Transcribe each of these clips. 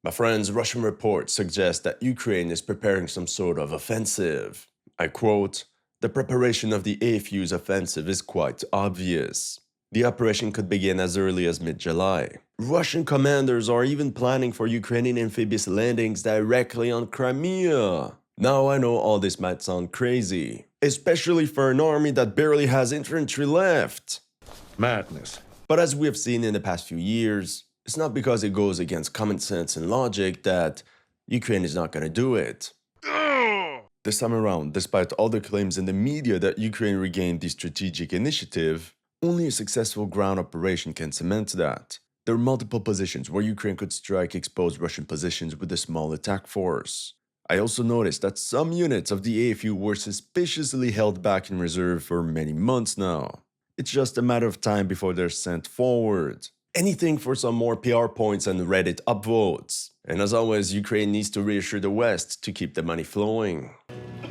My friends, Russian reports suggest that Ukraine is preparing some sort of offensive. I quote, "The preparation of the AFU's offensive is quite obvious. The operation could begin as early as mid-July. Russian commanders are even planning for Ukrainian amphibious landings directly on Crimea." Now I know all this might sound crazy, especially for an army that barely has infantry left. Madness. But as we have seen in the past few years, it's not because it goes against common sense and logic that Ukraine is not going to do it. This time around, despite all the claims in the media that Ukraine regained the strategic initiative, only a successful ground operation can cement that. There are multiple positions where Ukraine could strike exposed Russian positions with a small attack force. I also noticed that some units of the AFU were suspiciously held back in reserve for many months now. It's just a matter of time before they're sent forward. Anything for some more PR points and Reddit upvotes. And as always, Ukraine needs to reassure the West to keep the money flowing.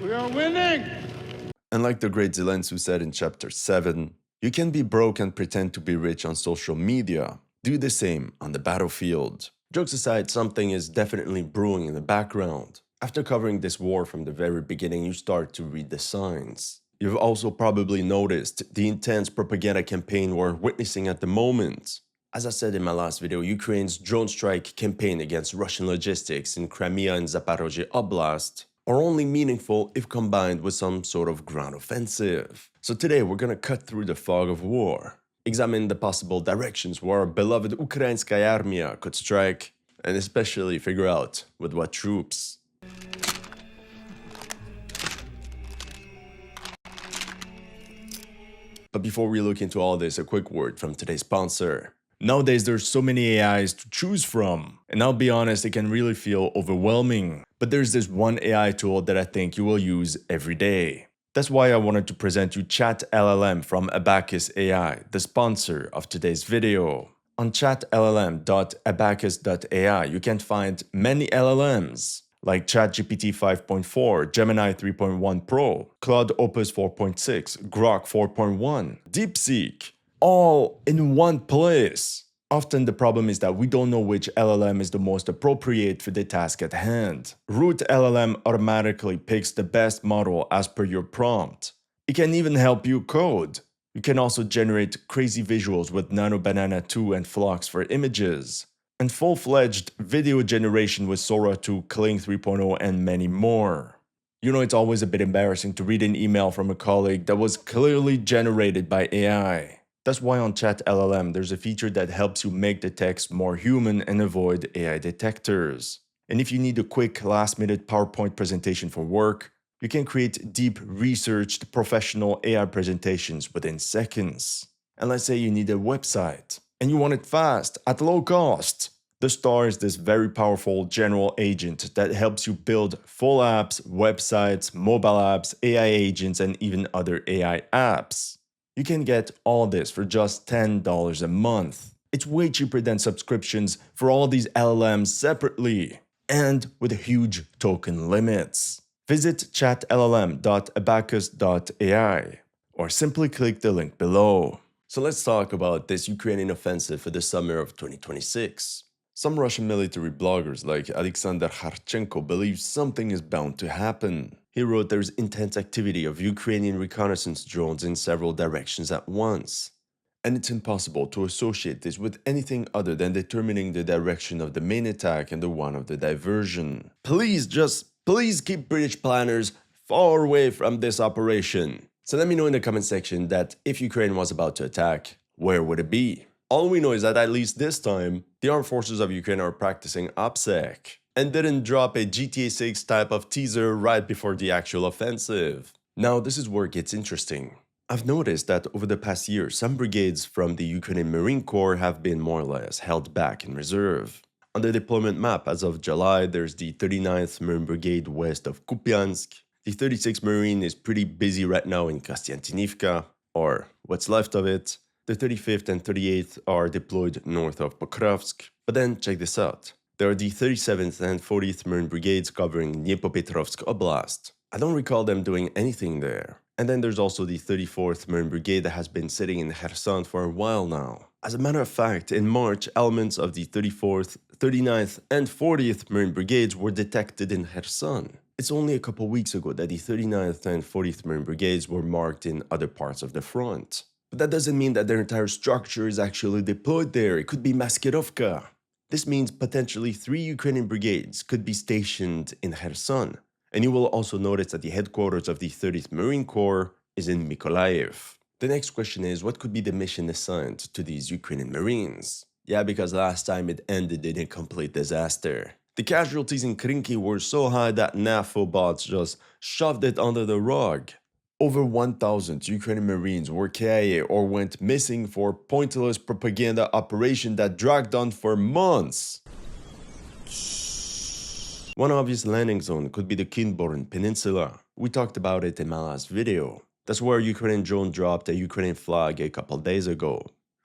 We are winning! And like the great Zelensky said in chapter 7, you can be broke and pretend to be rich on social media. Do the same on the battlefield. Jokes aside, something is definitely brewing in the background. After covering this war from the very beginning, you start to read the signs. You've also probably noticed the intense propaganda campaign we're witnessing at the moment. As I said in my last video, Ukraine's drone strike campaign against Russian logistics in Crimea and Zaporozhye Oblast are only meaningful if combined with some sort of ground offensive. So today we're gonna cut through the fog of war, examine the possible directions where our beloved Ukrainskaya Armia could strike, and especially figure out with what troops. But before we look into all this, a quick word from today's sponsor. Nowadays, there's so many AIs to choose from, and I'll be honest, it can really feel overwhelming. But there's this one AI tool that I think you will use every day. That's why I wanted to present you Chat LLM from Abacus AI, the sponsor of today's video. On chatllm.abacus.ai, you can find many LLMs, like ChatGPT 5.4, Gemini 3.1 Pro, Claude Opus 4.6, Grok 4.1, DeepSeek, all in one place. Often the problem is that we don't know which LLM is the most appropriate for the task at hand. Root LLM automatically picks the best model as per your prompt. It can even help you code. You can also generate crazy visuals with Nano Banana 2 and Flux for images, and full-fledged video generation with Sora 2, Kling 3.0, and many more. You know, it's always a bit embarrassing to read an email from a colleague that was clearly generated by AI. That's why on Chat LLM there's a feature that helps you make the text more human and avoid AI detectors. And if you need a quick last-minute PowerPoint presentation for work, you can create deep, researched, professional AI presentations within seconds. And let's say you need a website, and you want it fast, at low cost. The Star is this very powerful general agent that helps you build full apps, websites, mobile apps, AI agents, and even other AI apps. You can get all this for just $10 a month. It's way cheaper than subscriptions for all these LLMs separately, and with huge token limits. Visit chatllm.abacus.ai or simply click the link below. So let's talk about this Ukrainian offensive for the summer of 2026. Some Russian military bloggers like Alexander Kharchenko believe something is bound to happen. He wrote there's intense activity of Ukrainian reconnaissance drones in several directions at once. And it's impossible to associate this with anything other than determining the direction of the main attack and the one of the diversion. Please keep British planners far away from this operation. So let me know in the comment section that if Ukraine was about to attack, where would it be? All we know is that at least this time, the armed forces of Ukraine are practicing OPSEC and didn't drop a GTA 6 type of teaser right before the actual offensive. Now this is where it gets interesting. I've noticed that over the past year, some brigades from the Ukrainian Marine Corps have been more or less held back in reserve. On the deployment map as of July, there's the 39th Marine Brigade west of Kupiansk. The 36th Marine is pretty busy right now in Kostiantynivka, or what's left of it. The 35th and 38th are deployed north of Pokrovsk. But then check this out. There are the 37th and 40th Marine Brigades covering Dnipropetrovsk Oblast. I don't recall them doing anything there. And then there's also the 34th Marine Brigade that has been sitting in Kherson for a while now. As a matter of fact, in March, elements of the 34th, 39th, and 40th Marine Brigades were detected in Kherson. It's only a couple weeks ago that the 39th and 40th Marine Brigades were marked in other parts of the front. But that doesn't mean that their entire structure is actually deployed there. It could be Maskerovka. This means potentially 3 Ukrainian brigades could be stationed in Kherson. And you will also notice that the headquarters of the 30th Marine Corps is in Mykolaiv. The next question is, what could be the mission assigned to these Ukrainian Marines? Yeah, because last time it ended in a complete disaster. The casualties in Krinky were so high that NAFO bots just shoved it under the rug. Over 1,000 Ukrainian Marines were KIA or went missing for pointless propaganda operation that dragged on for months. One obvious landing zone could be the Kinburn Peninsula. We talked about it in my last video. That's where a Ukrainian drone dropped a Ukrainian flag a couple days ago.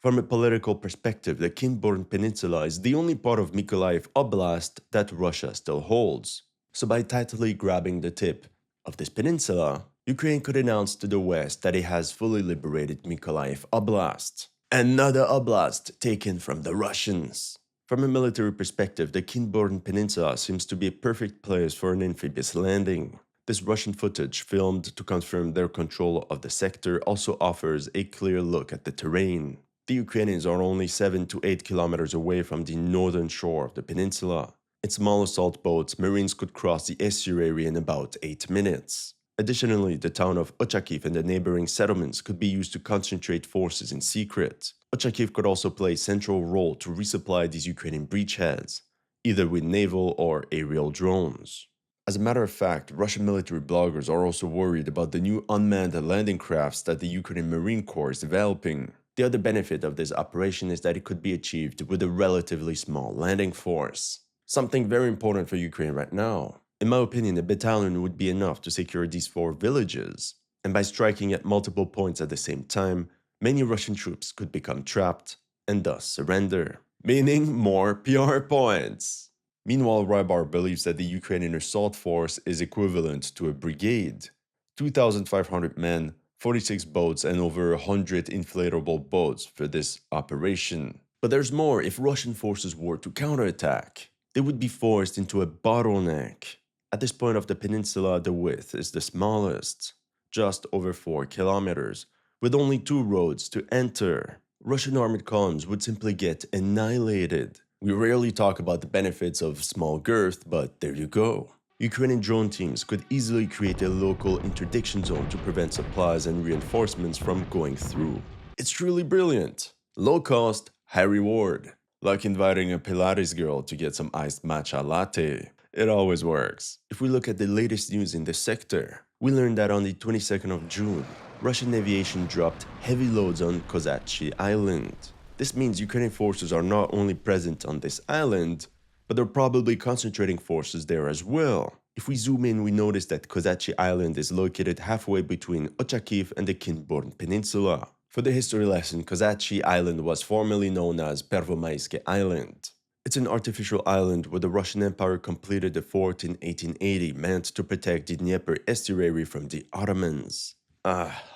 From a political perspective, the Kinburn Peninsula is the only part of Mykolaiv Oblast that Russia still holds. So by tightly grabbing the tip of this peninsula, Ukraine could announce to the West that it has fully liberated Mykolaiv Oblast. Another oblast taken from the Russians. From a military perspective, the Kinburn Peninsula seems to be a perfect place for an amphibious landing. This Russian footage, filmed to confirm their control of the sector, also offers a clear look at the terrain. The Ukrainians are only 7 to 8 kilometers away from the northern shore of the peninsula. In small assault boats, Marines could cross the estuary in about 8 minutes. Additionally, the town of Oleshky and the neighboring settlements could be used to concentrate forces in secret. Oleshky could also play a central role to resupply these Ukrainian breachheads, either with naval or aerial drones. As a matter of fact, Russian military bloggers are also worried about the new unmanned landing crafts that the Ukrainian Marine Corps is developing. The other benefit of this operation is that it could be achieved with a relatively small landing force. Something very important for Ukraine right now. In my opinion, a battalion would be enough to secure these 4 villages. And by striking at multiple points at the same time, many Russian troops could become trapped and thus surrender. Meaning more PR points. Meanwhile, Rybar believes that the Ukrainian assault force is equivalent to a brigade. 2,500 men, 46 boats, and over 100 inflatable boats for this operation. But there's more. If Russian forces were to counterattack, they would be forced into a bottleneck. At this point of the peninsula, the width is the smallest, just over 4 kilometers, with only 2 roads to enter. Russian armored columns would simply get annihilated. We rarely talk about the benefits of small girth, but there you go. Ukrainian drone teams could easily create a local interdiction zone to prevent supplies and reinforcements from going through. It's truly brilliant. Low cost, high reward. Like inviting a Pilates girl to get some iced matcha latte. It always works. If we look at the latest news in this sector, we learned that on the 22nd of June, Russian aviation dropped heavy loads on Kozachi Island. This means Ukrainian forces are not only present on this island, but they're probably concentrating forces there as well. If we zoom in, we notice that Kozachi Island is located halfway between Oleshky and the Kinburn Peninsula. For the history lesson, Kozachi Island was formerly known as Pervomayske Island. It's an artificial island where the Russian Empire completed a fort in 1880 meant to protect the Dnieper estuary from the Ottomans.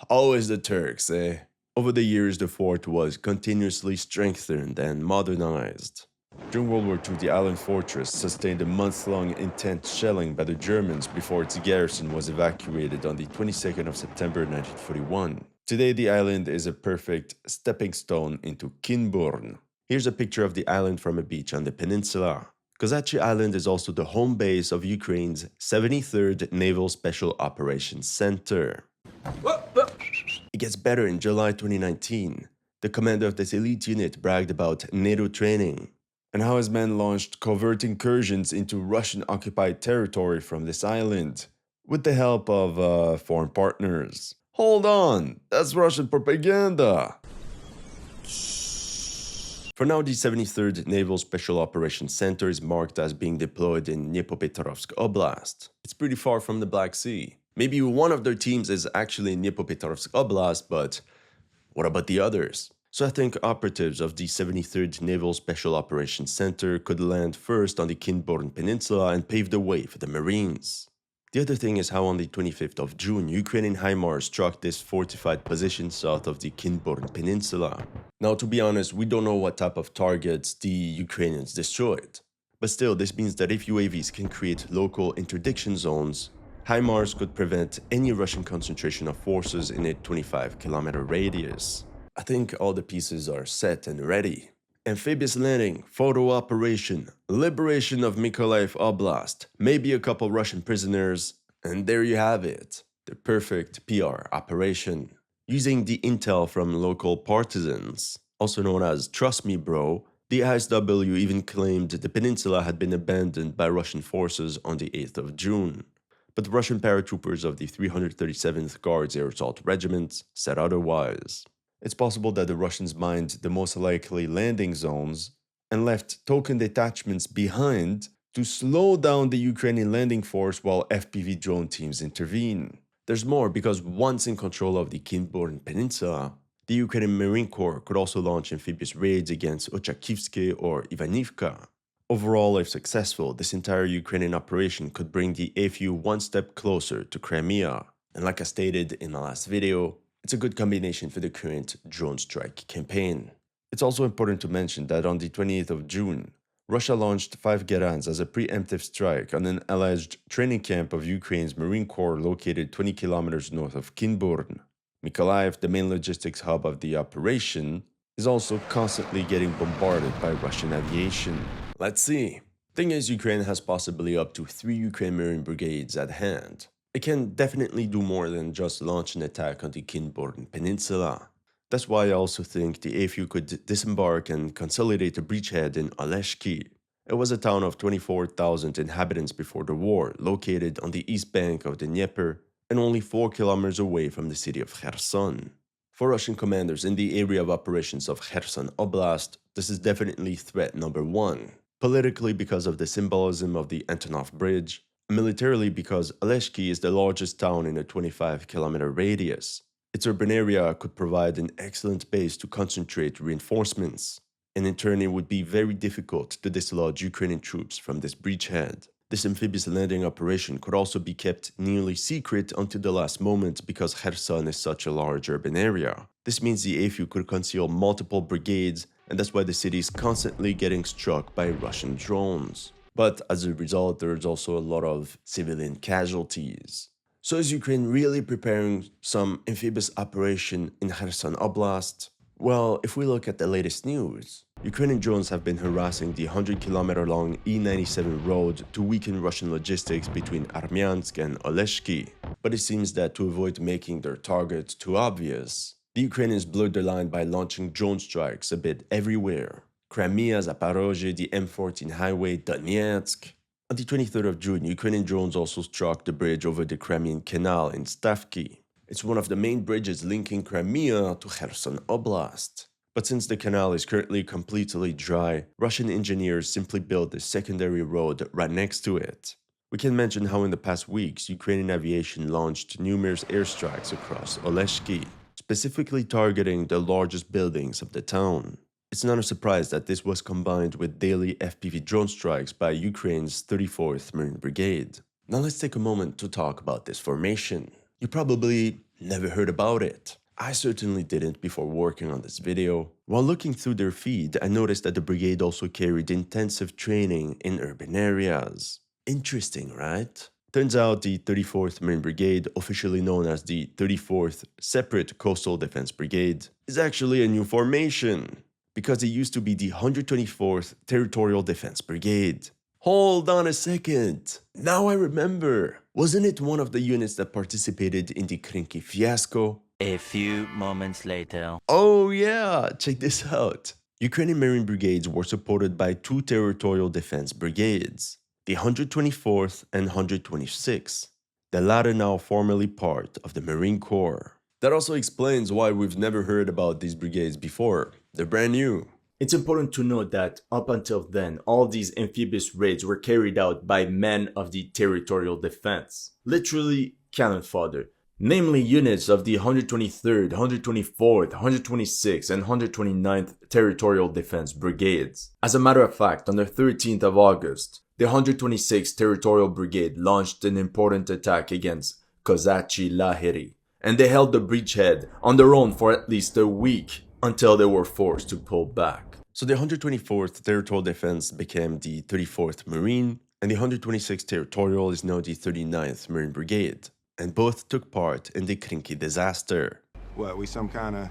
Always the Turks, eh? Over the years, the fort was continuously strengthened and modernized. During World War II, the island fortress sustained a month-long intense shelling by the Germans before its garrison was evacuated on the 22nd of September 1941. Today, the island is a perfect stepping stone into Kinburn. Here's a picture of the island from a beach on the peninsula. Kozachi Island is also the home base of Ukraine's 73rd Naval Special Operations Center. It gets better. In July 2019, the commander of this elite unit bragged about NATO training and how his men launched covert incursions into Russian-occupied territory from this island with the help of foreign partners. Hold on, that's Russian propaganda! For now, the 73rd Naval Special Operations Center is marked as being deployed in Dnipropetrovsk Oblast. It's pretty far from the Black Sea. Maybe one of their teams is actually in Dnipropetrovsk Oblast, but what about the others? So I think operatives of the 73rd Naval Special Operations Center could land first on the Kinburn Peninsula and pave the way for the Marines. The other thing is how on the 25th of June, Ukrainian HIMARS struck this fortified position south of the Kinburn Peninsula. Now, to be honest, we don't know what type of targets the Ukrainians destroyed. But still, this means that if UAVs can create local interdiction zones, HIMARS could prevent any Russian concentration of forces in a 25-kilometer radius. I think all the pieces are set and ready. Amphibious landing, photo operation, liberation of Mykolaiv Oblast, maybe a couple Russian prisoners, and there you have it. The perfect PR operation. Using the intel from local partisans, also known as Trust Me Bro, the ISW even claimed the peninsula had been abandoned by Russian forces on the 8th of June. But Russian paratroopers of the 337th Guards Air Assault Regiment said otherwise. It's possible that the Russians mined the most likely landing zones and left token detachments behind to slow down the Ukrainian landing force while FPV drone teams intervene. There's more because once in control of the Kinburn Peninsula, the Ukrainian Marine Corps could also launch amphibious raids against Oleshky or Ivanivka. Overall, if successful, this entire Ukrainian operation could bring the AFU one step closer to Crimea. And like I stated in my last video, it's a good combination for the current drone strike campaign. It's also important to mention that on the 28th of June, Russia launched 5 Gerans as a preemptive strike on an alleged training camp of Ukraine's Marine Corps located 20 kilometers north of Kinburn. Mykolaiv, the main logistics hub of the operation, is also constantly getting bombarded by Russian aviation. Let's see. Thing is, Ukraine has possibly up to 3 Ukrainian Marine brigades at hand. It can definitely do more than just launch an attack on the Kinburn Peninsula. That's why I also think the AFU could disembark and consolidate a bridgehead in Oleshky. It was a town of 24,000 inhabitants before the war, located on the east bank of the Dnieper and only 4 kilometers away from the city of Kherson. For Russian commanders in the area of operations of Kherson Oblast, this is definitely threat number 1. Politically because of the symbolism of the Antonov Bridge, militarily because Oleshky is the largest town in a 25-kilometer radius. Its urban area could provide an excellent base to concentrate reinforcements, and in turn it would be very difficult to dislodge Ukrainian troops from this bridgehead. This amphibious landing operation could also be kept nearly secret until the last moment because Kherson is such a large urban area. This means the AFU could conceal multiple brigades, and that's why the city is constantly getting struck by Russian drones. But as a result, there's also a lot of civilian casualties. So is Ukraine really preparing some amphibious operation in Kherson Oblast? Well, if we look at the latest news, Ukrainian drones have been harassing the 100-kilometer-long E97 road to weaken Russian logistics between Kamianske and Oleshky. But it seems that to avoid making their target too obvious, the Ukrainians blurred the line by launching drone strikes a bit everywhere. Crimea, Zaporozhye, the M14 highway, Donetsk. On the 23rd of June, Ukrainian drones also struck the bridge over the Crimean Canal in Stavky. It's one of the main bridges linking Crimea to Kherson Oblast. But since the canal is currently completely dry, Russian engineers simply built a secondary road right next to it. We can mention how in the past weeks, Ukrainian aviation launched numerous airstrikes across Oleshky, specifically targeting the largest buildings of the town. It's not a surprise that this was combined with daily FPV drone strikes by Ukraine's 34th Marine Brigade. Now let's take a moment to talk about this formation. You probably never heard about it. I certainly didn't before working on this video. While looking through their feed, I noticed that the brigade also carried intensive training in urban areas. Interesting, right? Turns out the 34th Marine Brigade, officially known as the 34th Separate Coastal Defense Brigade, is actually a new formation, because it used to be the 124th Territorial Defense Brigade. Hold on a second. Now I remember. Wasn't it one of the units that participated in the Krinky fiasco? A few moments later. Oh yeah, check this out. Ukrainian Marine Brigades were supported by 2 Territorial Defense Brigades, the 124th and 126th, the latter now formerly part of the Marine Corps. That also explains why we've never heard about these brigades before. They're brand new. It's important to note that up until then, all these amphibious raids were carried out by men of the Territorial Defense, literally cannon fodder, namely units of the 123rd, 124th, 126th, and 129th Territorial Defense Brigades. As a matter of fact, on the 13th of August, the 126th Territorial Brigade launched an important attack against Kozachi Lahiri, and they held the bridgehead on their own for at least a week until they were forced to pull back. So the 124th Territorial Defense became the 34th Marine, and the 126th Territorial is now the 39th Marine Brigade, and both took part in the Krinky disaster. What, we some kind of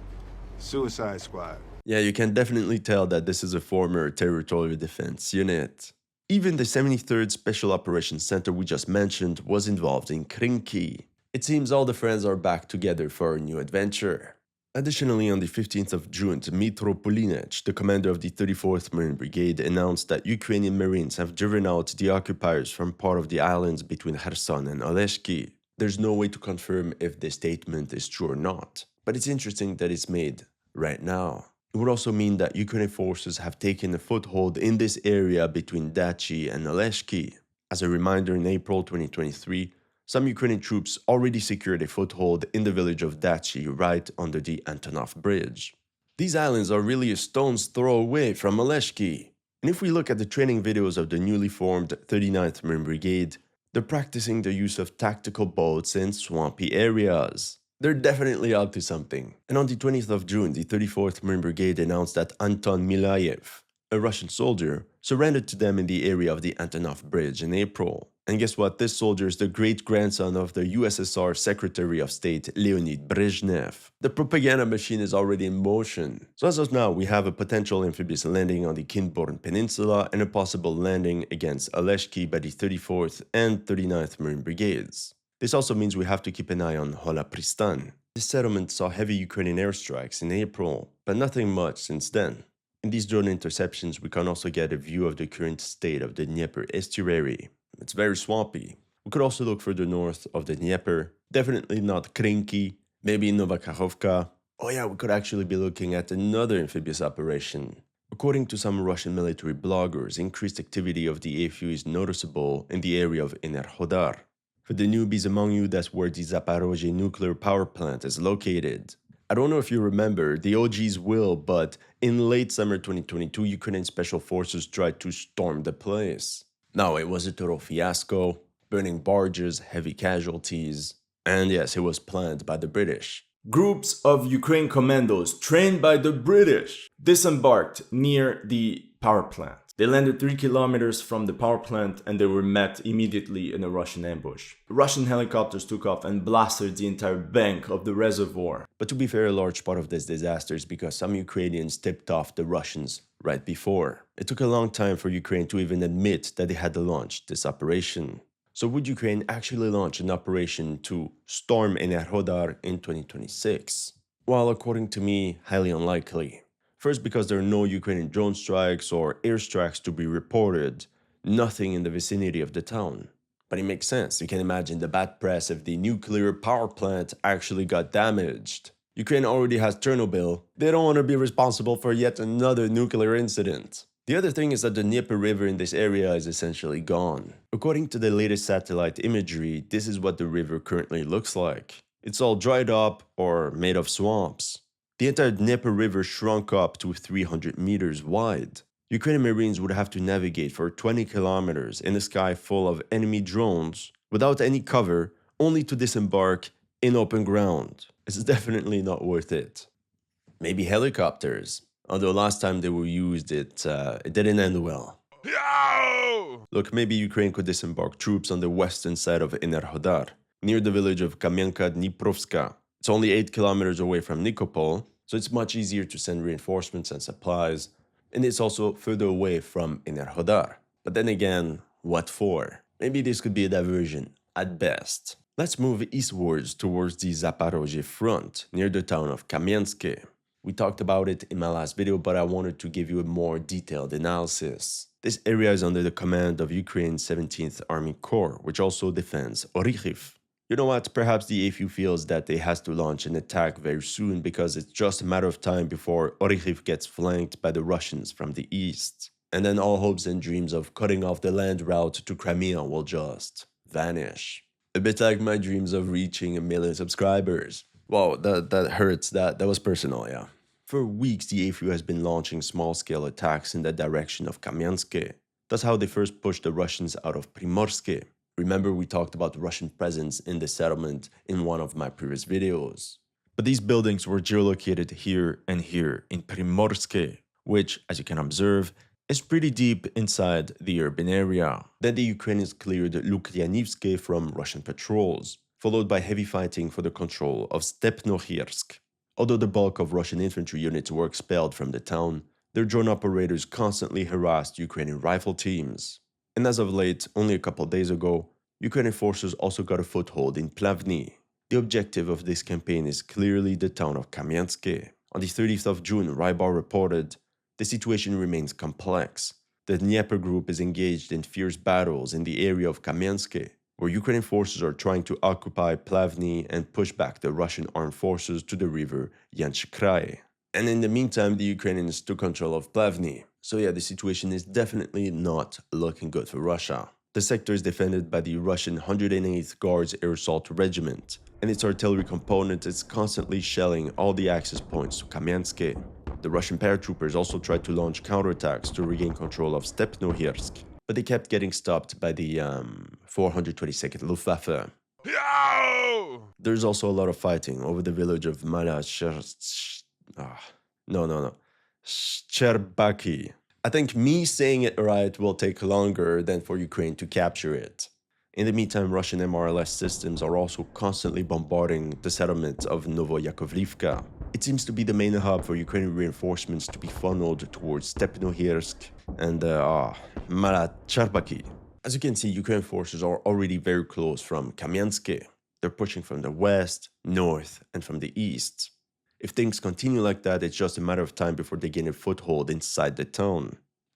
suicide squad? Yeah, you can definitely tell that this is a former territorial defense unit. Even the 73rd Special Operations Center we just mentioned was involved in Krinky. It seems all the friends are back together for a new adventure. Additionally, on the 15th of June, Dmytro Pulinec, the commander of the 34th Marine Brigade, announced that Ukrainian Marines have driven out the occupiers from part of the islands between Kherson and Oleshky. There's no way to confirm if this statement is true or not, but it's interesting that it's made right now. It would also mean that Ukrainian forces have taken a foothold in this area between Dachi and Oleshky. As a reminder, in April 2023, some Ukrainian troops already secured a foothold in the village of Dachi right under the Antonov Bridge. These islands are really a stone's throw away from Oleshky. And if we look at the training videos of the newly formed 39th Marine Brigade, they're practicing the use of tactical boats in swampy areas. They're definitely up to something. And on the 20th of June, the 34th Marine Brigade announced that Anton Milayev, a Russian soldier, surrendered to them in the area of the Antonov Bridge in April. And guess what? This soldier is the great-grandson of the USSR Secretary of State Leonid Brezhnev. The propaganda machine is already in motion. So as of now, we have a potential amphibious landing on the Kinburn Peninsula and a possible landing against Oleshky by the 34th and 39th Marine Brigades. This also means we have to keep an eye on Hola Pristan. This settlement saw heavy Ukrainian airstrikes in April, but nothing much since then. In these drone interceptions, we can also get a view of the current state of the Dnieper estuary. It's very swampy. We could also look further north of the Dnieper, definitely not Krinky, maybe Novakhovka. Oh yeah, we could actually be looking at another amphibious operation. According to some Russian military bloggers, increased activity of the AFU is noticeable in the area of Enerhodar. For the newbies among you, that's where the Zaporozhye nuclear power plant is located. I don't know if you remember, the OGs will, but in late summer 2022, Ukrainian special forces tried to storm the place. Now, it was a total fiasco, burning barges, heavy casualties, and yes, it was planned by the British. Groups of Ukraine commandos trained by the British disembarked near the power plant. They landed 3 kilometers from the power plant and they were met immediately in a Russian ambush. Russian helicopters took off and blasted the entire bank of the reservoir. But to be fair, a large part of this disaster is because some Ukrainians tipped off the Russians right before. It took a long time for Ukraine to even admit that they had launched this operation. So would Ukraine actually launch an operation to storm Enerhodar in 2026? Well, according to me, highly unlikely. First, because there are no Ukrainian drone strikes or airstrikes to be reported, nothing in the vicinity of the town. But it makes sense. You can imagine the bad press if the nuclear power plant actually got damaged. Ukraine already has Chernobyl. They don't want to be responsible for yet another nuclear incident. The other thing is that the Dnieper River in this area is essentially gone. According to the latest satellite imagery, this is what the river currently looks like. It's all dried up or made of swamps. The entire Dnieper River shrunk up to 300 meters wide. Ukrainian Marines would have to navigate for 20 kilometers in a sky full of enemy drones without any cover, only to disembark in open ground. It's definitely not worth it. Maybe helicopters. Although last time they were used, it didn't end well. Look, maybe Ukraine could disembark troops on the western side of Enerhodar, near the village of Kamianska-Dniprovska. It's only 8 kilometers away from Nikopol, so it's much easier to send reinforcements and supplies, and it's also further away from Enerhodar. But then again, what for? Maybe this could be a diversion, at best. Let's move eastwards towards the Zaporozhye front, near the town of Kamianske. We talked about it in my last video, but I wanted to give you a more detailed analysis. This area is under the command of Ukraine's 17th Army Corps, which also defends Orikhiv. You know what, perhaps the AFU feels that they has to launch an attack very soon because it's just a matter of time before Orikhiv gets flanked by the Russians from the east. And then all hopes and dreams of cutting off the land route to Crimea will just vanish. A bit like my dreams of reaching 1 million subscribers. Wow, that hurts, that was personal, yeah. For weeks, the AFU has been launching small-scale attacks in the direction of Kamianske. That's how they first pushed the Russians out of Primorske. Remember, we talked about the Russian presence in the settlement in one of my previous videos. But these buildings were geolocated here and here in Primorske, which, as you can observe, is pretty deep inside the urban area. Then the Ukrainians cleared Lukyanivske from Russian patrols, followed by heavy fighting for the control of Stepnohirsk. Although the bulk of Russian infantry units were expelled from the town, their drone operators constantly harassed Ukrainian rifle teams. And as of late, only a couple days ago, Ukrainian forces also got a foothold in Plavny. The objective of this campaign is clearly the town of Kamianske. On the 30th of June, Rybar reported, "The situation remains complex. The Dnieper group is engaged in fierce battles in the area of Kamianske, where Ukrainian forces are trying to occupy Plavny and push back the Russian armed forces to the river Yanchkrai. And in the meantime, the Ukrainians took control of Plavny. So yeah, the situation is definitely not looking good for Russia. The sector is defended by the Russian 108th Guards Air Assault Regiment, and its artillery component is constantly shelling all the access points to Kamianske. The Russian paratroopers also tried to launch counterattacks to regain control of Stepnohirsk, but they kept getting stopped by the 422nd Luftwaffe. There's also a lot of fighting over the village of Sherbaki. I think me saying it right will take longer than for Ukraine to capture it. In the meantime, Russian MRLS systems are also constantly bombarding the settlement of Novoyakovlivka. It seems to be the main hub for Ukrainian reinforcements to be funneled towards Stepnohirsk and Malacharbaki. As you can see, Ukrainian forces are already very close from Kamianske. They're pushing from the west, north, and from the east. If things continue like that, it's just a matter of time before they gain a foothold inside the town.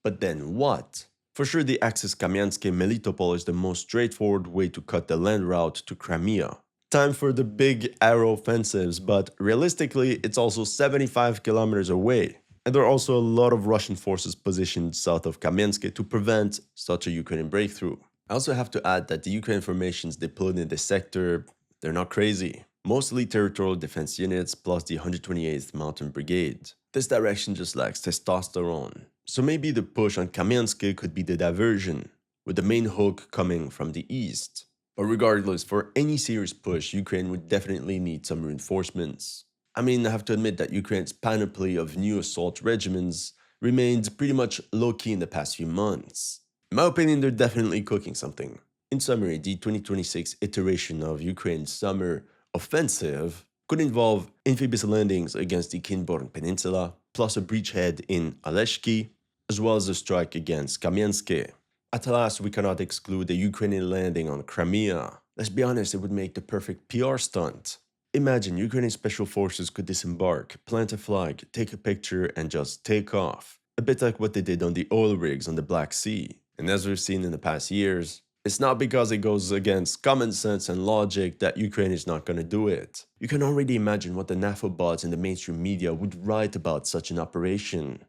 But then what? For sure, the axis Kamianske-Melitopol is the most straightforward way to cut the land route to Crimea. Time for the big arrow offensives, but realistically, it's also 75 kilometers away. And there are also a lot of Russian forces positioned south of Kamianske to prevent such a Ukrainian breakthrough. I also have to add that the Ukrainian formations deployed in the sector, they're not crazy. Mostly territorial defense units plus the 128th Mountain Brigade. This direction just lacks testosterone. So maybe the push on Kamianske could be the diversion, with the main hook coming from the east. But regardless, for any serious push, Ukraine would definitely need some reinforcements. I mean, I have to admit that Ukraine's panoply of new assault regiments remained pretty much low-key in the past few months. In my opinion, they're definitely cooking something. In summary, the 2026 iteration of Ukraine's summer offensive could involve amphibious landings against the Kinburn Peninsula, plus a breachhead in Oleshky, as well as a strike against Kamianske. At last, we cannot exclude a Ukrainian landing on Crimea. Let's be honest, it would make the perfect PR stunt. Imagine Ukrainian special forces could disembark, plant a flag, take a picture, and just take off. A bit like what they did on the oil rigs on the Black Sea. And as we've seen in the past years, it's not because it goes against common sense and logic that Ukraine is not going to do it. You can already imagine what the NAFO bots in the mainstream media would write about such an operation.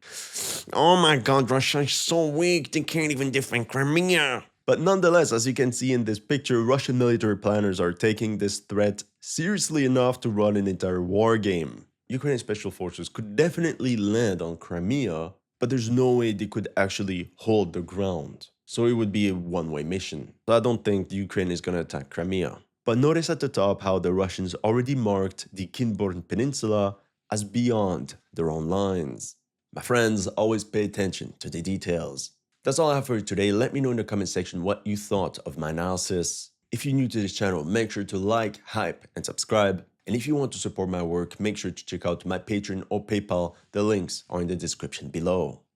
Oh my god, Russia is so weak, they can't even defend Crimea. But nonetheless, as you can see in this picture, Russian military planners are taking this threat seriously enough to run an entire war game. Ukrainian special forces could definitely land on Crimea, but there's no way they could actually hold the ground. So it would be a one-way mission. So I don't think Ukraine is going to attack Crimea. But notice at the top how the Russians already marked the Kinburn Peninsula as beyond their own lines. My friends, always pay attention to the details. That's all I have for you today. Let me know in the comment section what you thought of my analysis. If you're new to this channel, make sure to like, hype, and subscribe. And if you want to support my work, make sure to check out my Patreon or PayPal. The links are in the description below.